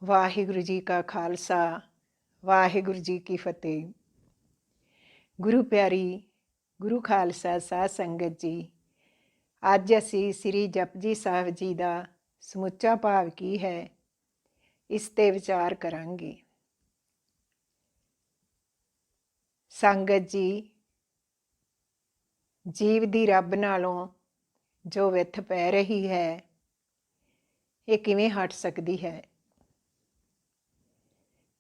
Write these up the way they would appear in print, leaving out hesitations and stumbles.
ਵਾਹਿਗੁਰੂ ਜੀ ਕਾ ਖਾਲਸਾ, ਵਾਹਿਗੁਰੂ ਜੀ ਕੀ ਫਤਿਹ। ਗੁਰੂ ਪਿਆਰੀ ਗੁਰੂ ਖਾਲਸਾ ਸਾਧ ਸੰਗਤ ਜੀ, ਅੱਜ ਅਸੀਂ ਸ੍ਰੀ ਜਪਜੀ ਸਾਹਿਬ ਜੀ ਦਾ ਸਮੁੱਚਾ ਭਾਵ ਕੀ ਹੈ, ਇਸ 'ਤੇ ਵਿਚਾਰ ਕਰਾਂਗੇ। ਸੰਗਤ ਜੀ, ਜੀਵ ਦੀ ਰੱਬ ਨਾਲੋਂ ਜੋ ਵਿੱਥ ਪੈ ਰਹੀ ਹੈ, ਇਹ ਕਿਵੇਂ ਹਟ ਸਕਦੀ ਹੈ?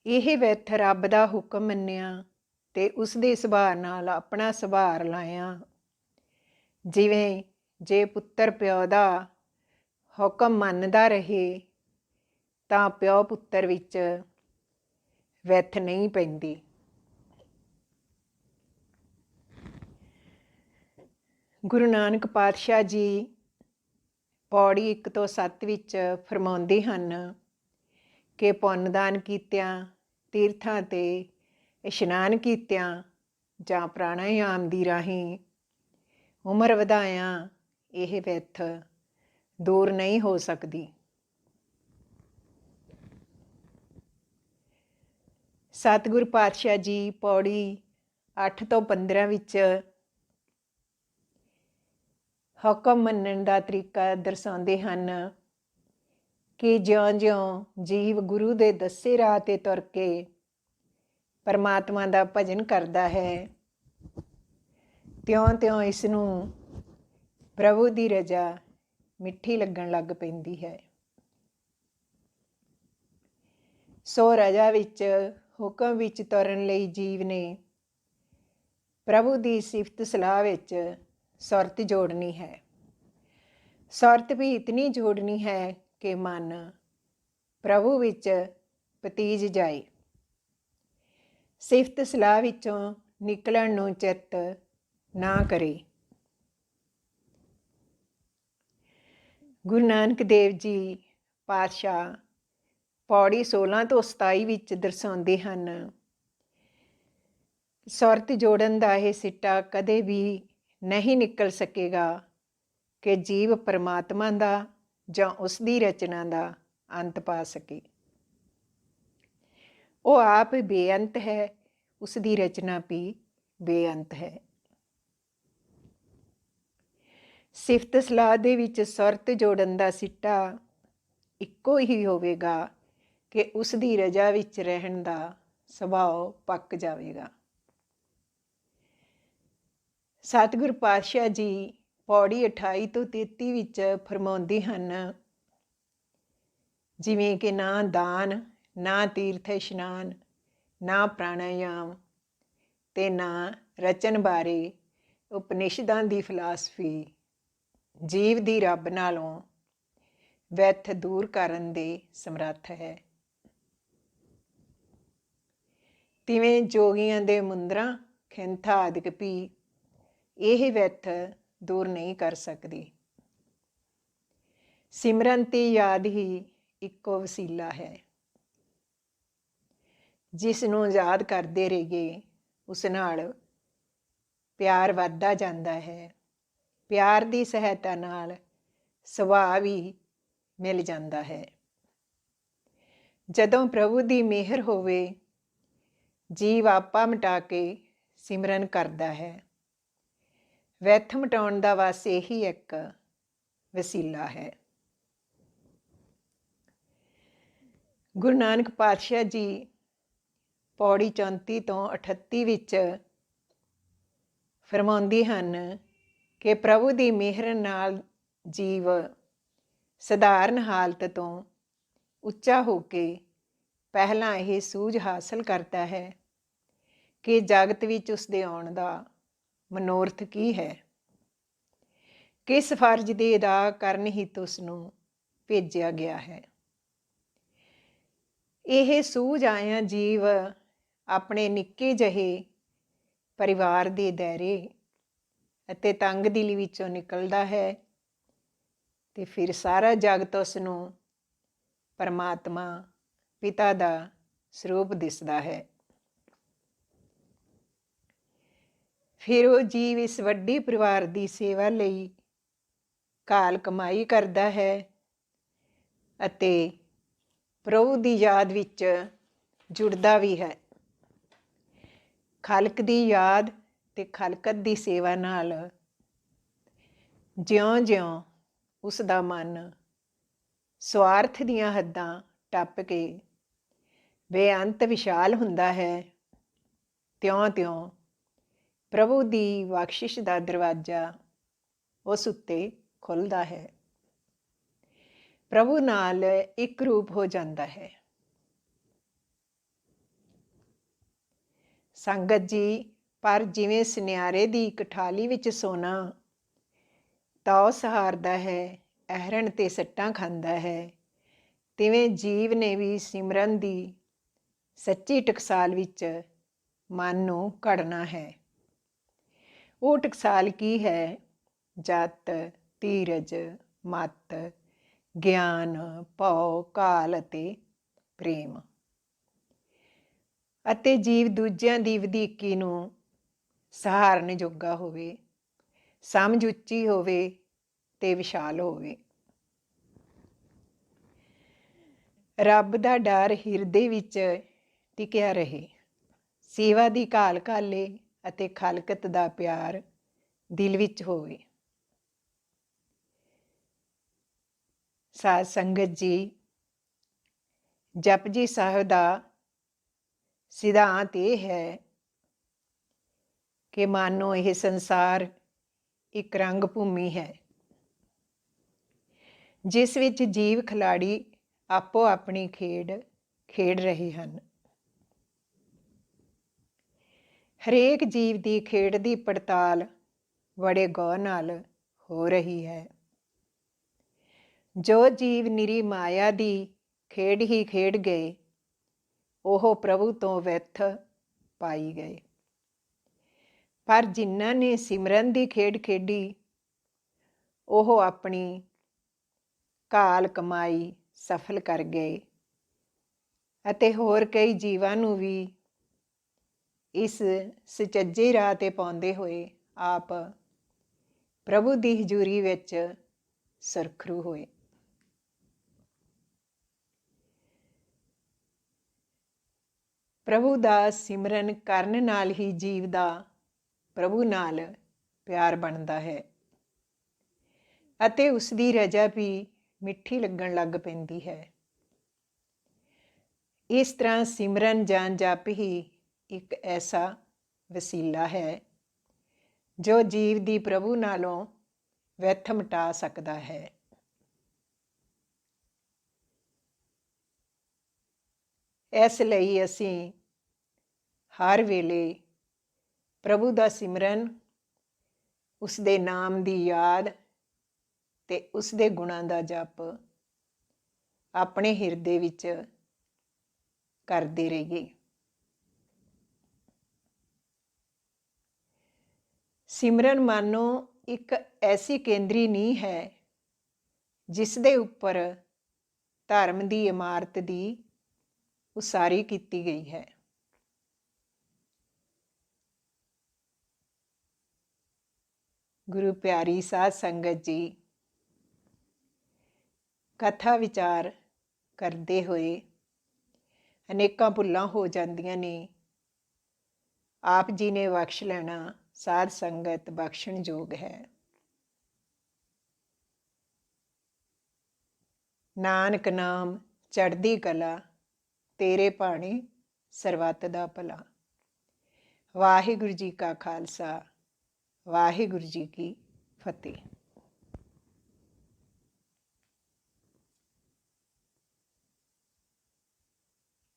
ਇਹ ਵਿੱਥ ਰੱਬ ਦਾ ਹੁਕਮ ਮੰਨਿਆ ਅਤੇ ਉਸ ਦੇ ਸੁਭਾਅ ਨਾਲ ਆਪਣਾ ਸੁਭਾਅ ਲਾਇਆ। ਜਿਵੇਂ ਜੇ ਪੁੱਤਰ ਪਿਓ ਦਾ ਹੁਕਮ ਮੰਨਦਾ ਰਹੇ ਤਾਂ ਪਿਓ ਪੁੱਤਰ ਵਿੱਚ ਵਿੱਥ ਨਹੀਂ ਪੈਂਦੀ। ਗੁਰੂ ਨਾਨਕ ਪਾਤਸ਼ਾਹ ਜੀ ਪੌੜੀ 1 ਤੋਂ 7 ਵਿੱਚ ਫਰਮਾਉਂਦੇ ਹਨ ਕਿ ਪੁੰਨਦਾਨ ਕੀਤਿਆਂ, ਤੀਰਥਾਂ 'ਤੇ ਇਸ਼ਨਾਨ ਕੀਤਿਆਂ ਜਾਂ ਪ੍ਰਾਣਾਯਾਮ ਦੀ ਰਾਹੀਂ ਉਮਰ ਵਧਾਇਆਂ ਇਹ ਵਿੱਥ ਦੂਰ ਨਹੀਂ ਹੋ ਸਕਦੀ। ਸਤਿਗੁਰ ਪਾਤਸ਼ਾਹ ਜੀ ਪੌੜੀ 8 ਤੋਂ 15 ਵਿੱਚ ਹੁਕਮ ਮੰਨਣ ਦਾ ਤਰੀਕਾ ਦਰਸਾਉਂਦੇ ਹਨ ਕਿ ਜਿਉਂ-ਜਿਉਂ ਜੀਵ ਗੁਰੂ ਦੇ ਦੱਸੇ ਰਾਹ 'ਤੇ ਤੁਰ ਕੇ ਪਰਮਾਤਮਾ ਦਾ ਭਜਨ ਕਰਦਾ ਹੈ, ਤਿਉਂ-ਤਿਉਂ ਇਸ ਨੂੰ ਪ੍ਰਭੂ ਦੀ ਰਜ਼ਾ ਮਿੱਠੀ ਲੱਗਣ ਲੱਗ ਪੈਂਦੀ ਹੈ। ਸੋ ਰਜ਼ਾ ਵਿੱਚ, ਹੁਕਮ ਵਿੱਚ ਤੁਰਨ ਲਈ ਜੀਵ ਨੇ ਪ੍ਰਭੂ ਦੀ ਸਿਫਤ ਸਲਾਹ ਵਿੱਚ ਸੁਰਤ ਜੋੜਨੀ ਹੈ। ਸੁਰਤ ਵੀ ਇਤਨੀ ਜੋੜਨੀ ਹੈ ਕਿ ਮਨ ਪ੍ਰਭੂ ਵਿੱਚ ਪਤੀਜ ਜਾਏ। ਸਿਫਤ ਸਲਾਹ ਵਿੱਚੋਂ ਨਿਕਲਣ ਨੂੰ ਚਿੱਤ ਨਾ ਕਰੇ। ਗੁਰੂ ਨਾਨਕ ਦੇਵ ਜੀ ਪਾਤਸ਼ਾਹ ਪੌੜੀ 16 ਤੋਂ 27 ਵਿੱਚ ਦਰਸਾਉਂਦੇ ਹਨ, ਸੁਰਤ ਜੋੜਨ ਦਾ ਇਹ ਸਿੱਟਾ ਕਦੇ ਵੀ ਨਹੀਂ ਨਿਕਲ ਸਕੇਗਾ ਕਿ ਜੀਵ ਪਰਮਾਤਮਾ ਦਾ ਜਾਂ ਉਸ ਦੀ ਰਚਨਾ ਦਾ ਅੰਤ ਪਾ ਸਕੇ। ਉਹ ਆਪ ਬੇਅੰਤ ਹੈ, ਉਸ ਦੀ ਰਚਨਾ ਵੀ ਬੇਅੰਤ ਹੈ। ਸਿਫਤ ਸਲਾਹ ਦੇ ਵਿੱਚ ਸੁਰਤ ਜੋੜਨ ਦਾ ਸਿੱਟਾ ਇੱਕੋ ਹੀ ਹੋਵੇਗਾ ਕਿ ਉਸ ਦੀ ਰਜ਼ਾ ਵਿੱਚ ਰਹਿਣ ਦਾ ਸੁਭਾਅ ਪੱਕ ਜਾਵੇਗਾ। ਸਤਿਗੁਰ ਪਾਤਸ਼ਾਹ ਜੀ ਪੌੜੀ 28 ਤੋਂ 33 ਵਿੱਚ ਫਰਮਾਉਂਦੇ ਹਨ, ਜਿਵੇਂ ਕਿ ਨਾ ਦਾਨ, ਨਾ ਤੀਰਥ ਇਸ਼ਨਾਨ, ਨਾ ਪ੍ਰਾਣਾਯਾਮ ਅਤੇ ਨਾ ਰਚਨ ਬਾਰੇ ਉਪਨਿਸ਼ਦਾਂ ਦੀ ਫਿਲਾਸਫੀ ਜੀਵ ਦੀ ਰੱਬ ਨਾਲੋਂ ਵਿੱਥ ਦੂਰ ਕਰਨ ਦੇ ਸਮਰੱਥ ਹੈ। ਤਿਵੇਂ ਜੋਗੀਆਂ ਦੇ ਮੁੰਦਰਾਂ, ਖਿੰਥ ਆਦਿਕ ਵੀ ਇਹ ਵਿੱਥ ਦੂਰ ਨਹੀਂ ਕਰ ਸਕਦੀ। ਸਿਮਰਨ ਤੇ ਯਾਦ ਹੀ ਇੱਕੋ ਵਸੀਲਾ ਹੈ। ਜਿਸ ਨੂੰ ਯਾਦ ਕਰਦੇ ਰਹੀਏ ਉਸ ਨਾਲ ਪਿਆਰ ਵੱਧਦਾ ਜਾਂਦਾ ਹੈ। ਪਿਆਰ ਦੀ ਸਹਾਇਤਾ ਨਾਲ ਸੁਭਾਅ ਵੀ ਮਿਲ ਜਾਂਦਾ ਹੈ। ਜਦੋਂ ਪ੍ਰਭੂ ਦੀ ਮਿਹਰ ਹੋਵੇ, ਜੀਵ ਆਪਾ ਮਿਟਾ ਕੇ ਸਿਮਰਨ ਕਰਦਾ ਹੈ। ਵਿੱਥ ਮਿਟਾਉਣ ਦਾ ਬਸ ਇਹੀ ਇੱਕ ਵਸੀਲਾ ਹੈ। ਗੁਰੂ ਨਾਨਕ ਪਾਤਸ਼ਾਹ ਜੀ ਪੌੜੀ 34 ਤੋਂ 38 ਵਿੱਚ ਫਰਮਾਉਂਦੇ ਹਨ ਕਿ ਪ੍ਰਭੂ ਦੀ ਮਿਹਰ ਨਾਲ ਜੀਵ ਸਧਾਰਨ ਹਾਲਤ ਤੋਂ ਉੱਚਾ ਹੋ ਕੇ ਪਹਿਲਾਂ ਇਹ ਸੂਝ ਹਾਸਲ ਕਰਦਾ ਹੈ ਕਿ ਜਗਤ ਵਿੱਚ ਉਸ ਦੇ ਆਉਣ ਦਾ ਮਨੋਰਥ ਕੀ ਹੈ, ਕਿਸ ਫਰਜ਼ ਦੀ ਅਦਾ ਕਰਨ ਹਿਤ ਉਸ ਨੂੰ ਭੇਜਿਆ ਗਿਆ ਹੈ। ਇਹ ਸੂਝ ਆਇਆ ਜੀਵ ਆਪਣੇ ਨਿੱਕੇ ਜਿਹੇ ਪਰਿਵਾਰ ਦੇ ਦਾਇਰੇ ਅਤੇ ਤੰਗ ਦਿਲੀ ਵਿੱਚੋਂ ਨਿਕਲਦਾ ਹੈ ਅਤੇ ਫਿਰ ਸਾਰਾ ਜਗਤ ਉਸ ਨੂੰ ਪਰਮਾਤਮਾ ਪਿਤਾ ਦਾ ਸਰੂਪ ਦਿਸਦਾ ਹੈ। ਫਿਰ ਉਹ ਜੀਵ ਇਸ ਵੱਡੇ ਪਰਿਵਾਰ ਦੀ ਸੇਵਾ ਲਈ ਘਾਲ ਕਮਾਈ ਕਰਦਾ ਹੈ ਅਤੇ ਪ੍ਰਭੂ ਦੀ ਯਾਦ ਵਿੱਚ ਜੁੜਦਾ ਵੀ ਹੈ। ਖਾਲਕ ਦੀ ਯਾਦ ਤੇ ਖਾਲਕਤ ਦੀ ਸੇਵਾ ਨਾਲ ਜਿਉਂ-ਜਿਉਂ ਉਸ ਦਾ ਮਨ ਸਵਾਰਥ ਦੀਆਂ ਹੱਦਾਂ ਟੱਪ ਕੇ ਬੇਅੰਤ ਵਿਸ਼ਾਲ ਹੁੰਦਾ ਹੈ, ਤਿਉਂ-ਤਿਉਂ ਪ੍ਰਭੂ ਦੀ ਬਖਸ਼ਿਸ਼ ਦਾ ਦਰਵਾਜ਼ਾ ਉਸ ਉੱਤੇ ਖੁੱਲ੍ਹਦਾ ਹੈ। ਪ੍ਰਭੂ ਨਾਲ ਇੱਕ ਰੂਪ ਹੋ ਜਾਂਦਾ ਹੈ। ਸੰਗਤ ਜੀ, ਪਰ ਜਿਵੇਂ ਸੁਨਿਆਰੇ ਦੀ ਇੱਕ ਠਾਲੀ ਵਿੱਚ ਸੋਨਾ ਤਾਉ ਸਹਾਰਦਾ ਹੈ, ਅਹਰਣ ਤੇ ਸੱਟਾਂ ਖਾਂਦਾ ਹੈ, ਤਿਵੇਂ ਜੀਵ ਨੇ ਵੀ ਸਿਮਰਨ ਦੀ ਸੱਚੀ ਟਕਸਾਲ ਵਿੱਚ ਮਨ ਨੂੰ ਘੜਨਾ ਹੈ। ਉਹ ਟਕਸਾਲ ਕੀ ਹੈ? ਜਤ, ਧੀਰਜ, ਮਤ, ਗਿਆਨ, ਭਉ, ਕਾਲ ਅਤੇ ਪ੍ਰੇਮ। ਅਤੇ ਜੀਵ ਦੂਜਿਆਂ ਦੀ ਵਧੀਕੀ ਨੂੰ ਸਹਾਰਨ ਜੋਗਾ ਹੋਵੇ, ਸਮਝ ਉੱਚੀ ਹੋਵੇ ਤੇ ਵਿਸ਼ਾਲ ਹੋਵੇ। ਰੱਬ ਦਾ ਡਰ ਹਿਰਦੇ ਵਿੱਚ ਟਿਕਿਆ ਰਹੇ, ਸੇਵਾ ਦੀ ਘਾਲ ਘਾਲੇ ਅਤੇ ਖਾਲਕਤ ਦਾ ਪਿਆਰ ਦਿਲ ਵਿੱਚ ਹੋਵੇ। ਸਾਧ ਸੰਗਤ ਜੀ, ਜਪਜੀ ਸਾਹਿਬ ਦਾ ਸਿਧਾਂਤ ਇਹ ਹੈ ਕਿ ਮਾਨੋ ਇਹ ਸੰਸਾਰ ਇੱਕ ਰੰਗ ਭੂਮੀ ਹੈ, ਜਿਸ ਵਿੱਚ ਜੀਵ ਖਿਲਾੜੀ ਆਪੋ ਆਪਣੀ ਖੇਡ ਖੇਡ ਰਹੇ ਹਨ। ਹਰੇਕ ਜੀਵ ਦੀ ਖੇਡ ਦੀ ਪੜਤਾਲ ਬੜੇ ਗੌਰ ਨਾਲ ਹੋ ਰਹੀ ਹੈ। ਜੋ ਜੀਵ ਨਿਰੀ ਮਾਇਆ ਦੀ ਖੇਡ ਹੀ ਖੇਡ ਗਏ, ਉਹ ਪ੍ਰਭੂ ਤੋਂ ਵਿੱਥ ਪਾਈ ਗਏ। ਪਰ ਜਿਨ੍ਹਾਂ ਨੇ ਸਿਮਰਨ ਦੀ ਖੇਡ ਖੇਡੀ, ਉਹ ਆਪਣੀ ਘਾਲ ਕਮਾਈ ਸਫਲ ਕਰ ਗਏ ਅਤੇ ਹੋਰ ਕਈ ਜੀਵਾਂ ਨੂੰ ਵੀ ਇਸ ਸੁਚੱਜੇ ਰਾਹ 'ਤੇ ਪਾਉਂਦੇ ਹੋਏ ਆਪ ਪ੍ਰਭੂ ਦੀ ਹਜ਼ੂਰੀ ਵਿੱਚ ਸੁਰਖਰੂ ਹੋਏ। ਪ੍ਰਭੂ ਦਾ ਸਿਮਰਨ ਕਰਨ ਨਾਲ ਹੀ ਜੀਵ ਦਾ ਪ੍ਰਭੂ ਨਾਲ ਪਿਆਰ ਬਣਦਾ ਹੈ ਅਤੇ ਉਸ ਦੀ ਰਜ਼ਾ ਵੀ ਮਿੱਠੀ ਲੱਗਣ ਲੱਗ ਪੈਂਦੀ ਹੈ। ਇਸ ਤਰ੍ਹਾਂ ਸਿਮਰਨ ਜਾਂ ਜਪ ਹੀ ਇੱਕ ਐਸਾ ਵਸੀਲਾ ਹੈ ਜੋ ਜੀਵ ਦੀ ਪ੍ਰਭੂ ਨਾਲੋਂ ਵਿੱਥ ਮਿਟਾ ਸਕਦਾ ਹੈ। ਇਸ ਲਈ ਅਸੀਂ ਹਰ ਵੇਲੇ ਪ੍ਰਭੂ ਦਾ ਸਿਮਰਨ, ਉਸ ਦੇ ਨਾਮ ਦੀ ਯਾਦ ਤੇ ਉਸ ਦੇ ਗੁਣਾਂ ਦਾ ਜਪ ਆਪਣੇ ਹਿਰਦੇ ਵਿੱਚ ਕਰਦੇ ਰਹੀਏ। ਸਿਮਰਨ ਮਾਨੋ ਇੱਕ ਐਸੀ ਕੇਂਦਰੀ ਨੀਂਹ ਹੈ ਜਿਸ ਦੇ ਉੱਪਰ ਧਰਮ ਦੀ ਇਮਾਰਤ ਦੀ ਉਸਾਰੀ ਕੀਤੀ ਗਈ ਹੈ। ਗੁਰੂ ਪਿਆਰੀ ਸਾਧ ਸੰਗਤ ਜੀ, ਕਥਾ ਵਿਚਾਰ ਕਰਦੇ ਹੋਏ ਅਨੇਕਾਂ ਭੁੱਲਾਂ ਹੋ ਜਾਂਦੀਆਂ ਨੇ। ਆਪ ਜੀ ਨੇ ਬਖਸ਼ ਲੈਣਾ, ਸਾਧ ਸੰਗਤ ਬਖਸ਼ਣ ਯੋਗ ਹੈ। ਨਾਨਕ ਨਾਮ ਚੜ੍ਹਦੀ ਕਲਾ, ਤੇਰੇ ਭਾਣੇ ਸਰਬੱਤ ਦਾ ਭਲਾ। ਵਾਹਿਗੁਰੂ ਜੀ ਕਾ ਖਾਲਸਾ, ਵਾਹਿਗੁਰੂ ਜੀ ਕੀ ਫਤਿਹ।